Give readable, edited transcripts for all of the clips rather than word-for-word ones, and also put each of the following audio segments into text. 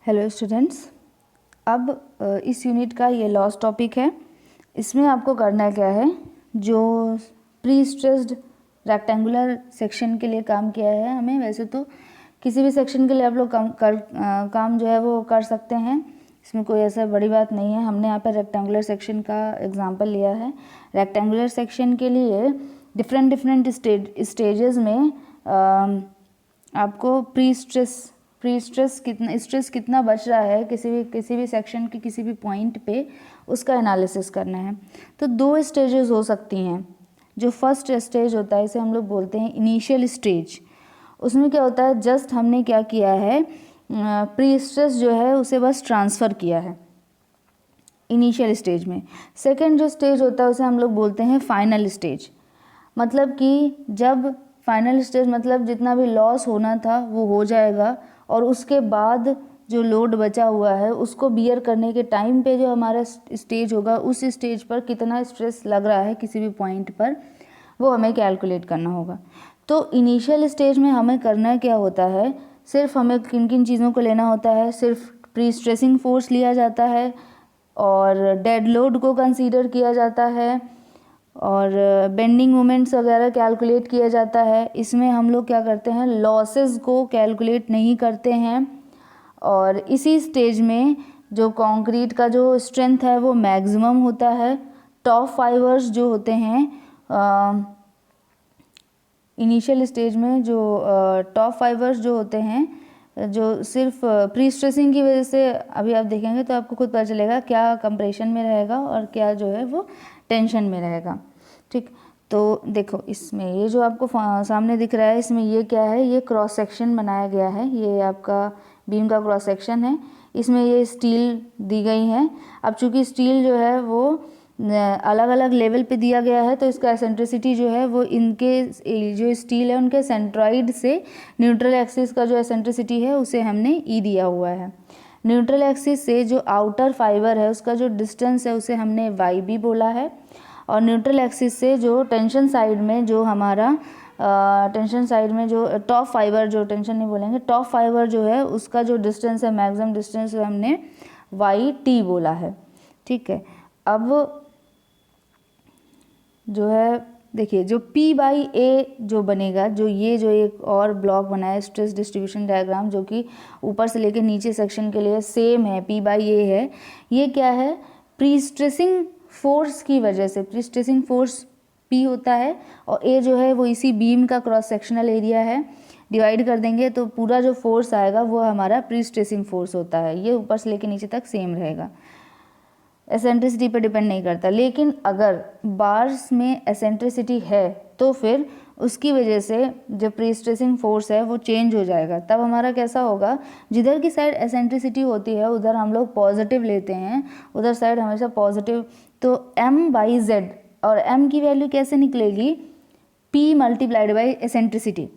Hello students, अब इस unit का ये लास्ट टॉपिक है। इसमें आपको करना क्या है, जो प्री स्ट्रेस्ड रेक्टेंगुलर सेक्शन के लिए काम किया है हमें, वैसे तो किसी भी सेक्शन के लिए आप लोग काम जो है वो कर सकते हैं, इसमें कोई ऐसा बड़ी बात नहीं है। हमने यहाँ पर रेक्टेंगुलर सेक्शन का एग्जांपल लिया है। रेक्टेंगुलर सेक्शन के लिए डिफरेंट स्टेजेस में आपको प्री स्ट्रेस कितना बच रहा है किसी भी सेक्शन के किसी भी पॉइंट पे, उसका एनालिसिस करना है। तो दो स्टेजेस हो सकती हैं। जो फर्स्ट स्टेज होता है इसे हम लोग बोलते हैं इनिशियल स्टेज। उसमें क्या होता है, जस्ट हमने क्या किया है, प्री स्ट्रेस जो है उसे बस ट्रांसफ़र किया है इनिशियल स्टेज में। सेकेंड जो स्टेज होता है उसे हम लोग बोलते हैं फाइनल स्टेज। मतलब कि जब फाइनल स्टेज मतलब जितना भी लॉस होना था वो हो जाएगा, और उसके बाद जो लोड बचा हुआ है उसको बियर करने के टाइम पे जो हमारा स्टेज होगा, उस स्टेज पर कितना स्ट्रेस लग रहा है किसी भी पॉइंट पर, वो हमें कैलकुलेट करना होगा। तो इनिशियल स्टेज में हमें करना क्या होता है, सिर्फ हमें किन किन चीज़ों को लेना होता है, सिर्फ प्री स्ट्रेसिंग फोर्स लिया जाता है और डेड लोड को कंसीडर किया जाता है और बेंडिंग मोमेंट्स वगैरह कैलकुलेट किया जाता है। इसमें हम लोग क्या करते हैं, लॉसेस को कैलकुलेट नहीं करते हैं। और इसी स्टेज में जो कंक्रीट का जो स्ट्रेंथ है वो मैक्सिमम होता है। टॉप फाइबर्स जो होते हैं इनिशियल स्टेज में, जो टॉप फाइबर्स जो होते हैं, जो सिर्फ प्री स्ट्रेसिंग की वजह से, अभी आप देखेंगे तो आपको खुद पता चलेगा क्या कंप्रेशन में रहेगा और क्या जो है वो टेंशन में रहेगा। ठीक, तो देखो इसमें ये जो आपको सामने दिख रहा है, इसमें ये क्या है, ये क्रॉस सेक्शन बनाया गया है। ये आपका बीम का क्रॉस सेक्शन है। इसमें ये स्टील दी गई है। अब चूंकि स्टील जो है वो अलग अलग लेवल पे दिया गया है, तो इसका एसेंट्रिसिटी जो है वो इनके जो स्टील है उनके सेंट्रॉइड से न्यूट्रल एक्सिस का जो एसेंट्रिसिटी है उसे हमने ई दिया हुआ है। न्यूट्रल एक्सिस से जो आउटर फाइबर है उसका जो डिस्टेंस है उसे हमने वाई बी बोला है। और न्यूट्रल एक्सिस से जो टेंशन साइड में जो हमारा टेंशन साइड में जो टॉप फाइबर, जो टेंशन नहीं बोलेंगे, टॉप फाइबर जो है उसका जो डिस्टेंस है, मैक्सिमम डिस्टेंस हमने वाई टी बोला है। ठीक है, अब जो है देखिए, जो P बाई ए जो बनेगा, जो एक और ब्लॉक बना है स्ट्रेस डिस्ट्रीब्यूशन डायग्राम, जो कि ऊपर से लेके नीचे सेक्शन के लिए सेम है, P बाई ए है। ये क्या है, प्री स्ट्रेसिंग फोर्स की वजह से, प्री स्ट्रेसिंग फोर्स P होता है और A जो है वो इसी बीम का क्रॉस सेक्शनल एरिया है। डिवाइड कर देंगे तो पूरा जो फोर्स आएगा वो हमारा प्री स्ट्रेसिंग फोर्स होता है। ये ऊपर से लेके नीचे तक सेम रहेगा, एसेंट्रिसिटी पर डिपेंड नहीं करता। लेकिन अगर बार्स में एसेंट्रिसिटी है तो फिर उसकी वजह से जो प्री स्ट्रेसिंग फोर्स है वो चेंज हो जाएगा। तब हमारा कैसा होगा, जिधर की साइड एसेंट्रिसिटी होती है उधर हम लोग पॉजिटिव लेते हैं, उधर साइड हमेशा पॉजिटिव। तो m बाई जेड, और m की वैल्यू कैसे निकलेगी, p मल्टीप्लाइड बाई एसेंट्रिसिटी।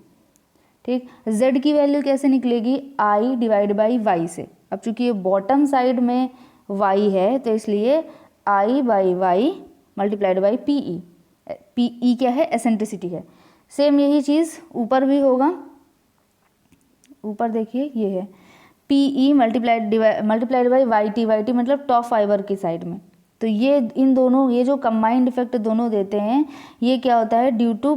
ठीक, z की वैल्यू कैसे निकलेगी, i डिवाइड बाई y से। अब चूंकि ये बॉटम साइड में y है तो इसलिए i by y multiplied by P E क्या है, एसेंट्रिसिटी है। सेम यही चीज़ ऊपर भी होगा। ऊपर देखिए ये है P E multiplied by Y t मतलब टॉप फाइबर की साइड में। तो ये इन दोनों, ये जो कंबाइंड इफेक्ट दोनों देते हैं, ये क्या होता है, due to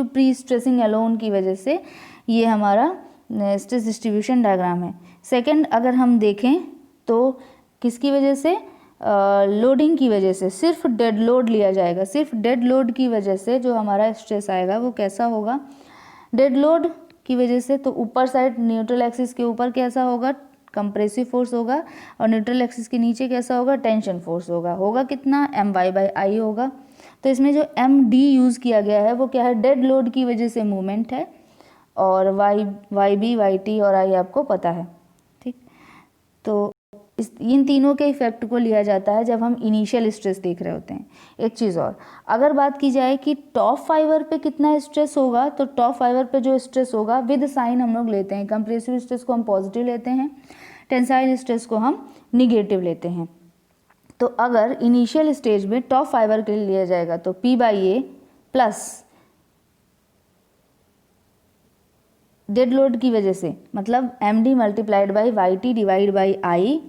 prestressing alone की वजह से ये हमारा स्ट्रेस डिस्ट्रीब्यूशन डायग्राम है। सेकंड अगर हम देखें तो किसकी वजह से, लोडिंग की वजह से, सिर्फ डेड लोड लिया जाएगा। सिर्फ डेड लोड की वजह से जो हमारा स्ट्रेस आएगा वो कैसा होगा, डेड लोड की वजह से तो ऊपर साइड न्यूट्रल एक्सिस के ऊपर कैसा होगा, कंप्रेसिव फोर्स होगा, और न्यूट्रल एक्सिस के नीचे कैसा होगा, टेंशन फोर्स होगा कितना, एम वाई बाई आई होगा। तो इसमें जो एम डी यूज़ किया गया है वो क्या है, डेड लोड की वजह से मूवमेंट है, और वाई बी वाई टी और आई आपको पता है। ठीक, तो इन तीनों के इफेक्ट को लिया जाता है जब हम इनिशियल स्ट्रेस देख रहे होते हैं। एक चीज़ और, अगर बात की जाए कि टॉप फाइबर पे कितना स्ट्रेस होगा, तो टॉप फाइबर पे जो स्ट्रेस होगा विद साइन हम लोग लेते हैं। कंप्रेसिव स्ट्रेस को हम पॉजिटिव लेते हैं, टेंसाइल स्ट्रेस को हम निगेटिव लेते हैं। तो अगर इनिशियल स्टेज में टॉप फाइबर के लिए लिया जाएगा तो P by A plus dead load की वजह से, मतलब M D multiplied by Y T divided by I.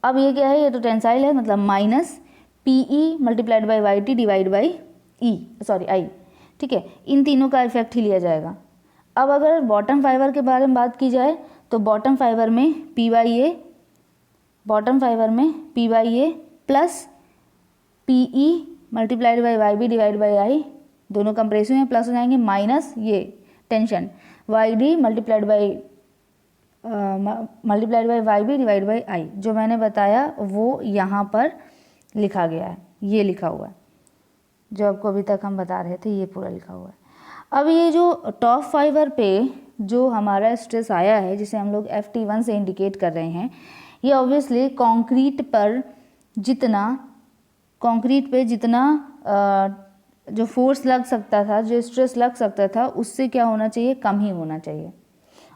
अब ये क्या है, ये तो टेंसाइल है, मतलब minus P E multiplied by Y T divided by I. ठीक है, इन तीनों का इफेक्ट ही लिया जाएगा। अब अगर बॉटम फाइबर के बारे में बात की जाए तो बॉटम फाइबर में P by A plus P E multiplied by Y B divided by I, दोनों कंप्रेसिव हैं, प्लस हो जाएंगे माइनस ये tension Y D multiplied by Y B divided by I. जो मैंने बताया वो यहाँ पर लिखा गया है, ये लिखा हुआ है, जो आपको अभी तक हम बता रहे थे ये पूरा लिखा हुआ है। अब ये जो टॉप फाइबर पे जो हमारा स्ट्रेस आया है, जिसे हम लोग FT1 से इंडिकेट कर रहे हैं, ये ऑब्वियसली कंक्रीट पे जितना जो फोर्स लग सकता था, जो स्ट्रेस लग सकता था, उससे क्या होना चाहिए, कम ही होना चाहिए।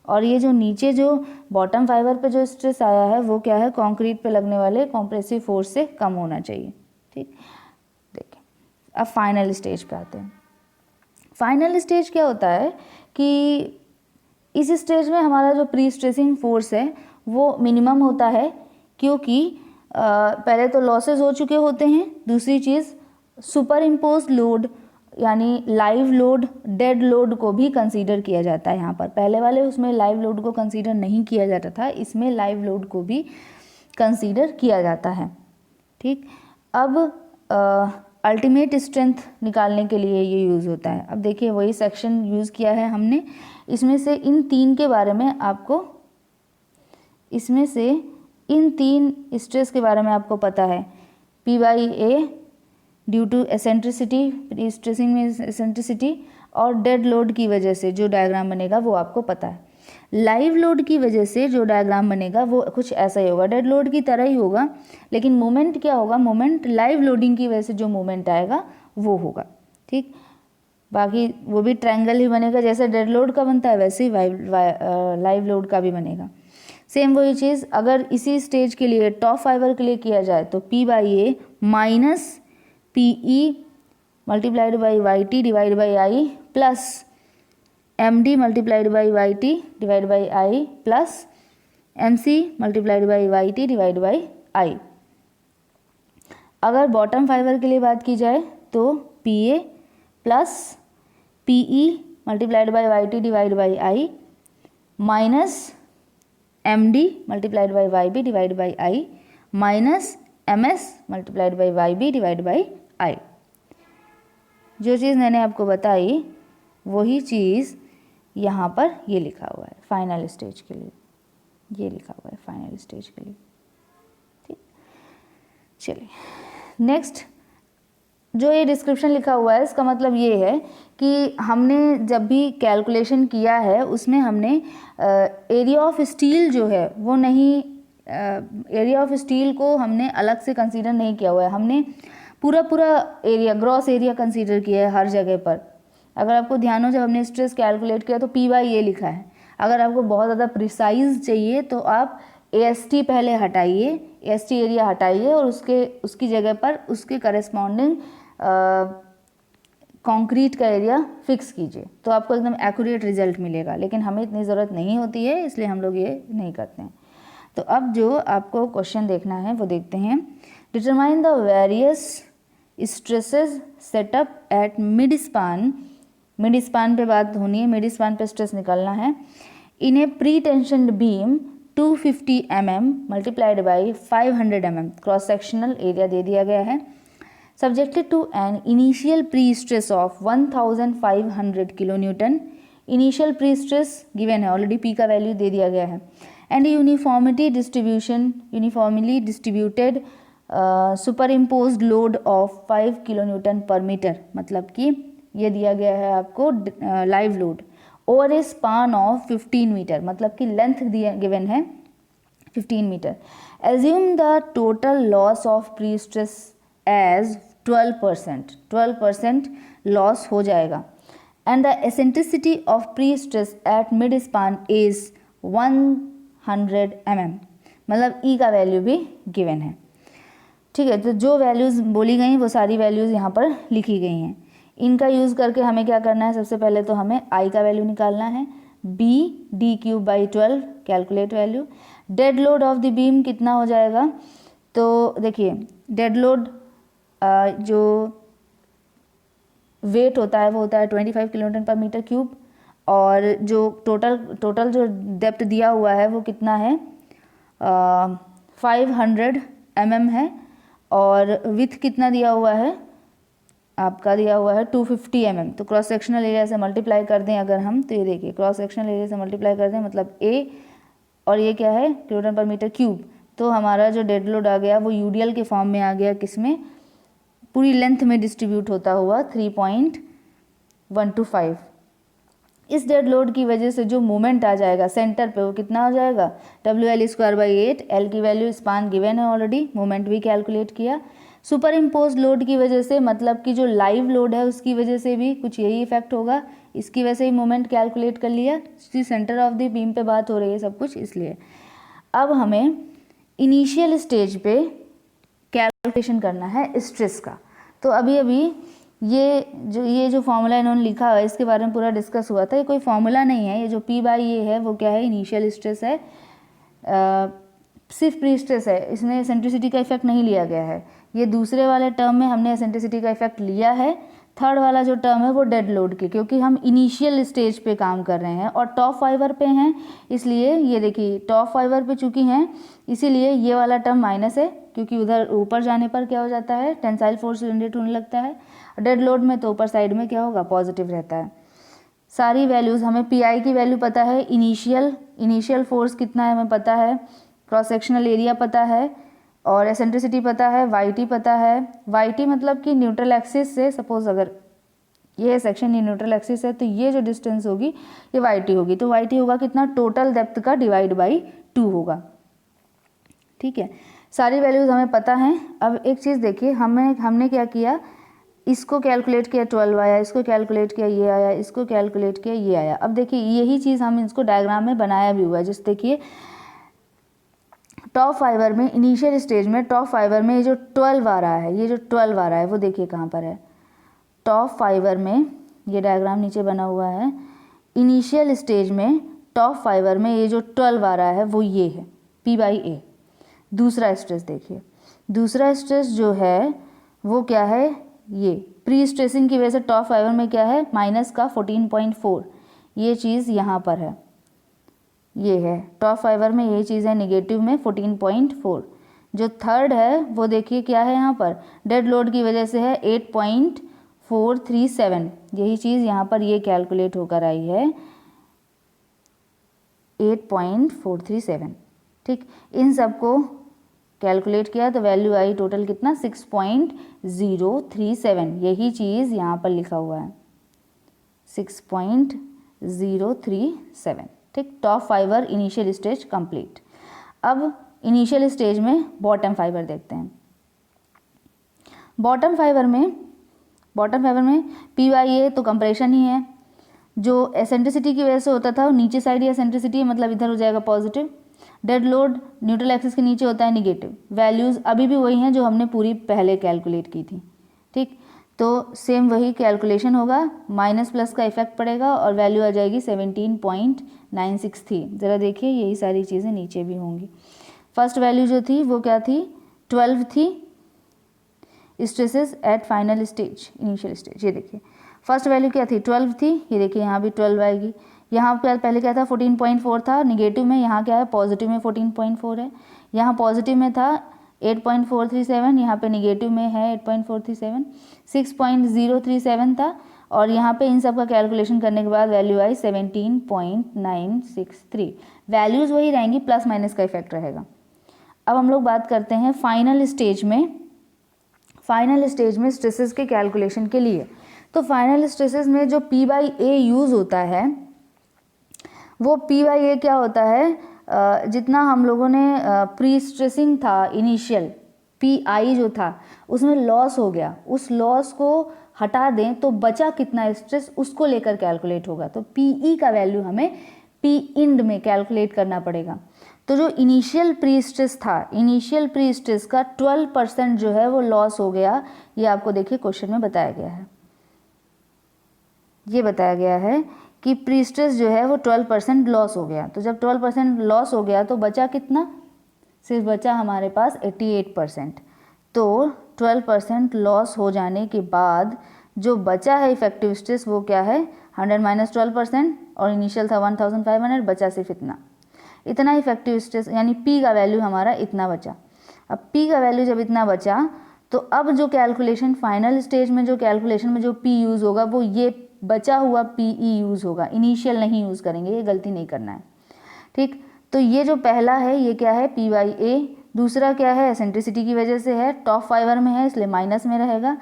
और ये जो नीचे जो बॉटम फाइबर पे जो स्ट्रेस आया है वो क्या है, कंक्रीट पे लगने वाले कॉम्प्रेसिव फोर्स से कम होना चाहिए। ठीक, देखिए अब फाइनल स्टेज पे आते हैं। फाइनल स्टेज क्या होता है कि इस स्टेज में हमारा जो प्री स्ट्रेसिंग फोर्स है वो मिनिमम होता है, क्योंकि पहले तो लॉसेस हो चुके होते हैं, दूसरी चीज़ सुपर इम्पोज लोड यानी लाइव लोड, डेड लोड को भी कंसीडर किया जाता है यहाँ पर। पहले वाले उसमें लाइव लोड को कंसीडर नहीं किया जाता था, इसमें लाइव लोड को भी कंसीडर किया जाता है। ठीक, अब अल्टीमेट स्ट्रेंथ निकालने के लिए ये यूज़ होता है। अब देखिए वही सेक्शन यूज़ किया है हमने, इसमें से इन तीन के बारे में आपको, इसमें से इन तीन स्ट्रेस के बारे में आपको पता है। P by A due to eccentricity, prestressing में एसेंट्रिसिटी, और डेड लोड की वजह से जो डायग्राम बनेगा वो आपको पता है। लाइव लोड की वजह से जो डायग्राम बनेगा वो कुछ ऐसा ही होगा, डेड लोड की तरह ही होगा, लेकिन मोमेंट क्या होगा, मोमेंट लाइव लोडिंग की वजह से जो मोमेंट आएगा वो होगा। ठीक, बाकी वो भी ट्रायंगल ही बनेगा, जैसे डेड लोड का बनता है वैसे ही लाइव लोड का भी बनेगा। सेम वही चीज़ अगर इसी स्टेज के लिए टॉप फाइबर के लिए किया जाए तो P by A minus P E multiplied by Y T divided by I plus M D multiplied by Y T divided by I plus M C multiplied by Y T divided by I. अगर bottom fibre के लिए बात की जाए तो P A plus P E multiplied by Y T divided by I minus M D multiplied by Y B divided by I minus M S multiplied by Y B divided by I. जो चीज़ मैंने आपको बताई वही चीज़ यहाँ पर ये लिखा हुआ है फाइनल स्टेज के लिए, ये लिखा हुआ है फाइनल स्टेज के लिए। ठीक, चलिए नेक्स्ट जो ये डिस्क्रिप्शन लिखा हुआ है इसका मतलब ये है कि हमने जब भी कैलकुलेशन किया है उसमें हमने एरिया ऑफ स्टील जो है वो नहीं, एरिया ऑफ स्टील को हमने अलग से कंसीडर नहीं किया हुआ है, हमने पूरा एरिया, ग्रॉस एरिया कंसीडर किया है हर जगह पर। अगर आपको ध्यान हो जब हमने स्ट्रेस कैलकुलेट किया तो पी बाई ए लिखा है। अगर आपको बहुत ज़्यादा प्रिसाइज चाहिए तो आप AST पहले हटाइए, AST एरिया हटाइए और उसकी जगह पर उसके करेस्पॉन्डिंग कंक्रीट का एरिया फिक्स कीजिए, तो आपको एकदम एक्यूरेट रिजल्ट मिलेगा। लेकिन हमें इतनी ज़रूरत नहीं होती है, इसलिए हम लोग ये नहीं करते हैं। तो अब जो आपको क्वेश्चन देखना है वो देखते हैं। Determine the various stresses setup at mid span, mid span पे बात होनी है, मिड स्पान पे स्ट्रेस निकालना है। In a pretensioned beam 250 mm multiplied by 500 mm cross sectional area दे दिया गया है। Subjected to an initial prestress of 1500 kilo newton, initial prestress given है ऑलरेडी, पी का वैल्यू दे दिया गया है। And uniformity distribution, uniformly distributed superimpose load of 5 kilo newton per metre, मतलब कि ये दिया गया है आपको live load over A span of 15 metre, मतलब कि लेंथ दिया गिवन है 15 metre. Assume the total loss of prestress as 12% loss हो जाएगा। And the eccentricity of prestress at mid span is 100 mm, मतलब ई का वैल्यू भी given है। ठीक है, तो जो वैल्यूज़ बोली गई वो सारी वैल्यूज़ यहाँ पर लिखी गई हैं। इनका यूज़ करके हमें क्या करना है, सबसे पहले तो हमें आई का वैल्यू निकालना है, B D cube by 12, calculate value. Dead load of the beam कितना हो जाएगा, तो देखिए डेड लोड जो वेट होता है वो होता है 25 किलोन्यूटन पर मीटर क्यूब, और जो टोटल जो डेप्थ दिया हुआ है वो कितना है 500 mm है, और विथ कितना दिया हुआ है आपका, दिया हुआ है 250 mm। तो क्रॉस सेक्शनल एरिया से मल्टीप्लाई कर दें अगर हम, तो ये देखिए क्रॉस सेक्शनल एरिया से मल्टीप्लाई कर दें मतलब ए, और ये क्या है किलोन्यूटन पर मीटर क्यूब, तो हमारा जो डेड लोड आ गया वो यूडीएल के फॉर्म में आ गया, किसमें, पूरी लेंथ में डिस्ट्रीब्यूट होता हुआ 3.125। इस डेड लोड की वजह से जो मोमेंट आ जाएगा सेंटर पे वो कितना हो जाएगा WL²/8, एल की वैल्यू स्पान गिवन है ऑलरेडी, मोमेंट भी कैलकुलेट किया। सुपर इम्पोज लोड की वजह से, मतलब कि जो लाइव लोड है उसकी वजह से भी कुछ यही इफेक्ट होगा, इसकी वजह से ही मोमेंट कैलकुलेट कर लिया, सेंटर ऑफ द बीम पे बात हो रही है सब कुछ इसलिए। अब हमें इनिशियल स्टेज पे कैलकुलेशन करना है स्ट्रेस का। तो अभी ये जो फॉर्मूला इन्होंने लिखा है इसके बारे में पूरा डिस्कस हुआ था, ये कोई फॉर्मूला नहीं है, ये जो P/A है वो क्या है, इनिशियल स्ट्रेस है, सिर्फ प्री स्ट्रेस है, इसमें एसेंट्रिसिटी का इफेक्ट नहीं लिया गया है। ये दूसरे वाले टर्म में हमने एसेंट्रिसिटी का इफेक्ट लिया है, थर्ड वाला जो टर्म है वो डेड लोड के, क्योंकि हम इनिशियल स्टेज पे काम कर रहे हैं और टॉप फाइबर पे हैं, इसलिए ये देखिए टॉप फाइबर पे चूँकि हैं इसीलिए ये वाला टर्म माइनस है, क्योंकि उधर ऊपर जाने पर क्या हो जाता है टेंसाइल फोर्स जनरेट होने लगता है, डेड लोड में तो ऊपर साइड में क्या होगा पॉजिटिव रहता है। सारी वैल्यूज़ हमें पी की वैल्यू पता है, इनिशियल फोर्स कितना है हमें पता है, क्रॉस सेक्शनल एरिया पता है, और एसेंट्रिसिटी पता है, वाई पता है। वाई मतलब कि न्यूट्रल एक्सिस से, सपोज अगर ये सेक्शन ये न्यूट्रल एक्सिस है तो ये जो डिस्टेंस होगी ये वाई होगी, तो वाई होगा कितना, टोटल डेप्थ का डिवाइड बाई 2 होगा। ठीक है, सारी वैल्यूज़ हमें पता हैं। अब एक चीज़ देखिए, हमने क्या किया, इसको कैलकुलेट किया 12 आया, इसको कैलकुलेट किया ये आया, इसको कैलकुलेट किया ये आया। अब देखिए यही चीज़ हम इसको डायग्राम में बनाया भी हुआ है, जैसे देखिए टॉप फाइबर में इनिशियल स्टेज में टॉप फाइबर में ये जो 12 आ रहा है, ये जो 12 आ रहा है वो देखिए कहाँ पर है, टॉप फाइबर में, ये डायग्राम नीचे बना हुआ है, इनिशियल स्टेज में टॉप फाइबर में ये जो 12 आ रहा है वो ये है P/A। दूसरा स्ट्रेस देखिए, दूसरा स्ट्रेस जो है वो क्या है, ये प्री स्ट्रेसिंग की वजह से टॉप फाइबर में क्या है माइनस का 14.4, ये चीज़ यहाँ पर है, ये है टॉप फाइबर में, ये चीज़ है नेगेटिव में 14.4। जो थर्ड है वो देखिए क्या है यहाँ पर, डेड लोड की वजह से है 8.437, यही चीज़ यहाँ पर ये कैलकुलेट होकर आई है 8.437। ठीक, इन सबको कैलकुलेट किया तो वैल्यू आई टोटल कितना 6.037, यही चीज़ यहाँ पर लिखा हुआ है 6.037। ठीक, top fibre initial stage complete. अब इनिशियल स्टेज में बॉटम फाइबर देखते हैं। बॉटम फाइबर में P/A तो कंप्रेशन ही है, जो एसेंट्रिसिटी की वजह से होता था वो नीचे साइड ही एसेंट्रिसिटी है, मतलब इधर हो जाएगा positive, dead load neutral axis के नीचे होता है निगेटिव। वैल्यूज़ अभी भी वही हैं जो हमने पूरी पहले कैलकुलेट की थी। ठीक, तो सेम वही कैलकुलेशन होगा, माइनस प्लस का इफेक्ट पड़ेगा और वैल्यू आ जाएगी 17.963। ज़रा देखिए यही सारी चीज़ें नीचे भी होंगी। फर्स्ट वैल्यू जो थी वो क्या थी, 12 थी, stresses at final stage, initial stage. ये देखिए फर्स्ट वैल्यू क्या थी 12 थी, ये देखिए यहाँ भी 12 आएगी। यहाँ पर पहले क्या था 14.4 था निगेटिव में, यहाँ क्या है पॉजिटिव में 14.4 है, यहाँ पॉजिटिव में था 8.437, यहाँ पे निगेटिव में है 8.437, 6.037 था, और यहाँ पे इन सब का कैलकुलेशन करने के बाद वैल्यू आई 17.963। वैल्यूज़ वही रहेंगी, प्लस माइनस का इफेक्ट रहेगा। अब हम लोग बात करते हैं फाइनल स्टेज में स्ट्रेसेस के कैलकुलेशन के लिए। तो फाइनल स्ट्रेसेस में जो P/A यूज़ होता है वो P/A क्या होता है, जितना हम लोगों ने प्री स्ट्रेसिंग था इनिशियल PI जो था उसमें लॉस हो गया, उस लॉस को हटा दें तो बचा कितना स्ट्रेस उसको लेकर कैलकुलेट होगा। तो PE का वैल्यू हमें P/IND में कैलकुलेट करना पड़ेगा। तो जो इनिशियल प्री स्ट्रेस था, इनिशियल प्री स्ट्रेस का 12% जो है वो लॉस हो गया, ये आपको देखिए क्वेश्चन में बताया गया है। ये बताया गया है कि प्री स्ट्रेस जो है वो 12% लॉस हो गया। तो जब 12% लॉस हो गया तो बचा कितना, सिर्फ बचा हमारे पास 88%। तो 12% लॉस हो जाने के बाद जो बचा है इफेक्टिव स्ट्रेस वो क्या है, 100 माइनस 12%, और इनिशियल था 1500, बचा सिर्फ इतना इफेक्टिव स्ट्रेस, यानी पी का वैल्यू हमारा इतना बचा। अब पी का वैल्यू जब इतना बचा तो अब जो कैलकुलेशन फाइनल स्टेज में, जो कैलकुलेशन में जो पी यूज़ होगा वो ये बचा हुआ पीई यूज़ होगा, इनिशियल नहीं यूज़ करेंगे, ये गलती नहीं करना है, ठीक। तो ये जो पहला है ये क्या है, पी बाई ए। दूसरा क्या है, एसेंट्रिसिटी की वजह से है, टॉप फाइबर में है इसलिए माइनस में रहेगा।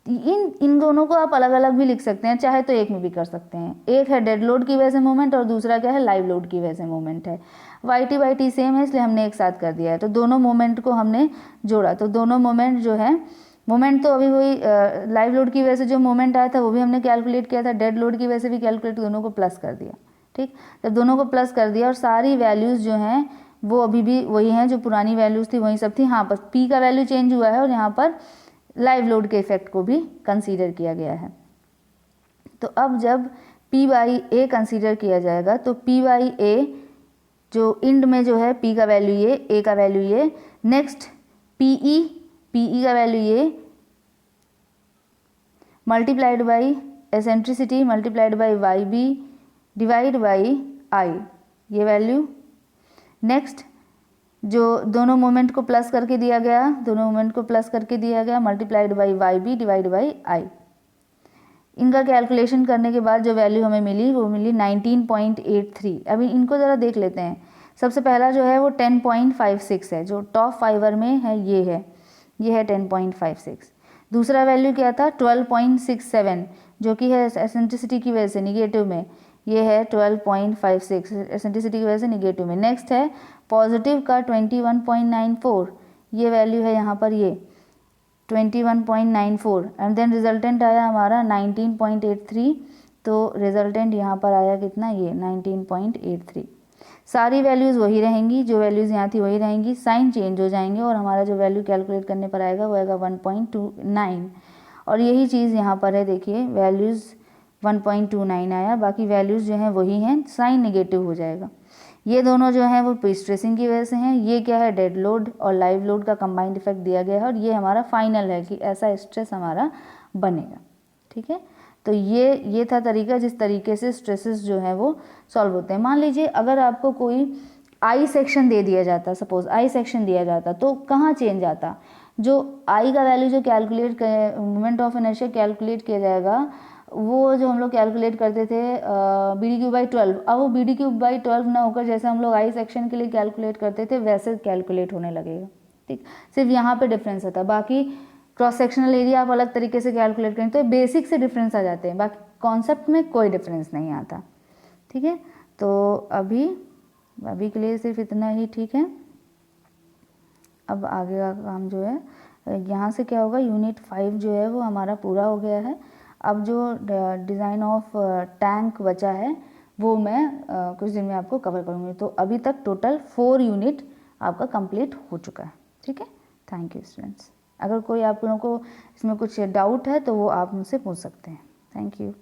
इन दोनों को आप अलग अलग भी लिख सकते हैं, चाहे तो एक में भी कर सकते हैं। एक है डेड लोड की वजह से मूवमेंट और दूसरा क्या है, लाइव लोड की वजह से मूवमेंट है। Y T by T same है इसलिए हमने एक साथ कर दिया है। तो दोनों मोमेंट को हमने जोड़ा, तो दोनों मोमेंट जो है, मोमेंट तो अभी वही लाइव लोड की वजह से जो मोमेंट आया था वो भी हमने कैलकुलेट किया था, डेड लोड की वजह से भी कैलकुलेट, दोनों को प्लस कर दिया, ठीक। जब दोनों को प्लस कर दिया और सारी वैल्यूज़ जो हैं वो अभी भी वही हैं, जो पुरानी वैल्यूज़ थी वही सब थी। हाँ, बस पी का वैल्यू चेंज हुआ है और यहाँ पर लाइव लोड के इफेक्ट को भी कंसीडर किया गया है। तो अब जब पी बाई ए कंसीडर किया जाएगा तो पी बाई ए जो इंड में जो है, पी का वैल्यू ये, ए का वैल्यू ये, नेक्स्ट पीई का वैल्यू ये, multiplied by eccentricity multiplied by Y B divided by I, ये वैल्यू। नेक्स्ट जो दोनों मोमेंट को प्लस करके दिया गया, दोनों मोमेंट को प्लस करके दिया गया, multiplied by Y B divided by I. इनका कैलकुलेशन करने के बाद जो वैल्यू हमें मिली वो मिली 19.83। अभी इनको ज़रा देख लेते हैं। सबसे पहला जो है वो 10.56 है, जो टॉप फाइबर में है ये है 10.56। दूसरा वैल्यू क्या था, 12.67, जो कि है एसेंट्रिसिटी की वजह से निगेटिव में, ये है 12.56 एसेंट्रिसिटी की वजह से निगेटिव में। नेक्स्ट है पॉजिटिव का 21.94, ये वैल्यू है यहाँ पर, ये 21.94, एंड देन रिजल्टेंट आया हमारा 19.83। तो रिजल्टेंट यहाँ पर आया कितना, ये 19.83। सारी वैल्यूज़ वही रहेंगी, जो वैल्यूज़ यहाँ थी वही रहेंगी, साइन चेंज हो जाएंगे और हमारा जो वैल्यू कैलकुलेट करने पर आएगा वो आएगा 1.29। और यही चीज़ यहाँ पर है, देखिए वैल्यूज़ 1.29 आया, बाकी वैल्यूज़ जो हैं वही हैं, साइन नेगेटिव हो जाएगा। ये दोनों जो हैं वो प्री स्ट्रेसिंग की वजह से हैं। ये क्या है, डेड लोड और लाइव लोड का कंबाइंड इफेक्ट दिया गया है और ये हमारा फाइनल है कि ऐसा स्ट्रेस हमारा बनेगा, ठीक है। तो ये था तरीका जिस तरीके से स्ट्रेसेस जो है वो सॉल्व होते हैं। मान लीजिए अगर आपको कोई आई सेक्शन दे दिया जाता, सपोज आई सेक्शन दिया जाता, तो कहाँ चेंज आता, जो आई का वैल्यू जो calculate moment of inertia calculate किया जाएगा वो जो हम लोग कैलकुलेट करते थे बी डी क्यूब बाई 12, अब वो बी डी क्यूब बाई 12 ना होकर जैसे हम लोग आई सेक्शन के लिए कैलकुलेट करते थे वैसे कैलकुलेट होने लगेगा, ठीक। सिर्फ यहाँ पे डिफरेंस आता है, बाकी क्रॉस सेक्शनल एरिया आप अलग तरीके से कैलकुलेट करें तो बेसिक से डिफरेंस आ जाते हैं, बाकी कॉन्सेप्ट में कोई डिफरेंस नहीं आता, ठीक है। तो अभी के लिए सिर्फ इतना ही, ठीक है। अब आगे का काम जो है, यहाँ से क्या होगा, यूनिट 5 जो है वो हमारा पूरा हो गया है। अब जो डिज़ाइन ऑफ टैंक बचा है वो मैं कुछ दिन में आपको कवर करूँगी। तो अभी तक टोटल 4 यूनिट आपका कंप्लीट हो चुका है, ठीक है। Thank you students. अगर कोई आप लोगों को इसमें कुछ डाउट है तो वो आप मुझसे पूछ सकते हैं। Thank you.